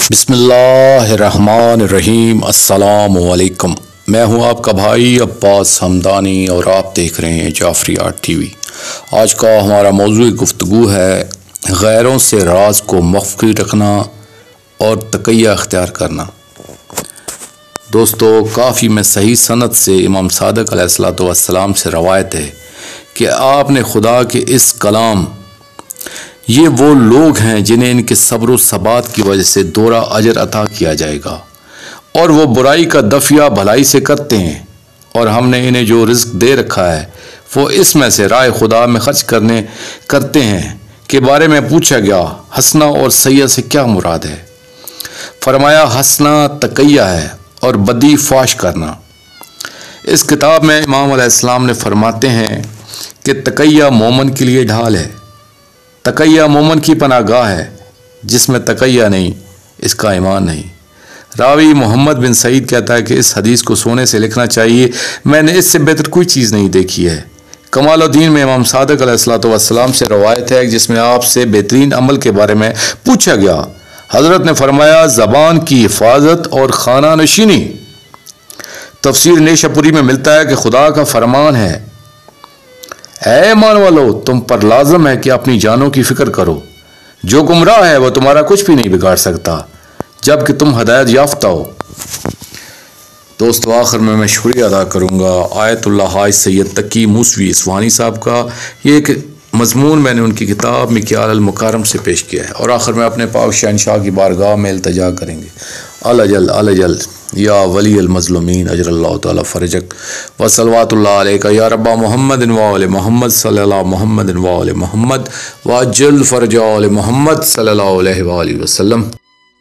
बिस्मिल्लाहिर्रहमानिर्रहीम। अस्सलामुअलैकुम। मैं हूं आपका भाई अब्बास हमदानी और आप देख रहे हैं जाफरी आर्ट टीवी। आज का हमारा मौजूद गुफ्तगू है गैरों से राज को मख्फी रखना और तक़िया अख्तियार करना। दोस्तों, काफ़ी में सही सनद से इमाम सादिक अलैहिस्सलाम से रवायत है कि आपने खुदा के इस कलाम, ये वो लोग हैं जिन्हें इनके सब्र व सबात की वजह से दोहरा अजर अता किया जाएगा और वो बुराई का दफिया भलाई से करते हैं, और हमने इन्हें जो रिज़्क दे रखा है वो इसमें से राय खुदा में खर्च करते हैं के बारे में पूछा गया, हंसना और सैया से क्या मुराद है? फरमाया, हंसना तक़िया है और बदी फाश करना। इस किताब में इमाम अलैहिस्सलाम ने फरमाते हैं कि तक़िया मोमन के लिए ढाल है, तक़िया मोमन की पनागाह है, जिसमें तक़िया नहीं इसका ईमान नहीं। रावी मोहम्मद बिन सईद कहता है कि इस हदीस को सोने से लिखना चाहिए, मैंने इससे बेहतर कोई चीज़ नहीं देखी है। कमालुद्दीन में इमाम सादिक अलैहिस्सलाम से रवायत है जिसमें आपसे बेहतरीन अमल के बारे में पूछा गया। हज़रत ने फरमाया, ज़बान की हिफाजत और खाना नशीनी। तफसीर नेशापुरी में मिलता है कि खुदा का फरमान है, ऐ ईमान वालो, तुम पर लाजम है कि अपनी जानों की फिक्र करो। जो गुमराह है वह तुम्हारा कुछ भी नहीं बिगाड़ सकता जबकि तुम हदायत याफ्ता हो। दोस्तों, आखिर में मैं शुक्रिया अदा करूँगा आयतुल्लाह हाज सैयद तकी मूसवी इस्वानी साहब का। ये एक मजमून मैंने उनकी किताब मिक्याल अल मुकर्रम से पेश किया है, और आखिर में अपने पाक शहंशाह की बारगाह में इल्तिजा करेंगे, अलजल या वली अल मज़लूमीन अजरल्लाहु तआला फरजक व सल्लवातुल्लाह अलैका या रब्बा मुहम्मद व आले मुहम्मद सल्लल्लाहु मुहम्मद व आले मुहम्मद व अज्जल फरजा आले मुहम्मद सल्लल्लाहु अलैहि वसल्लम।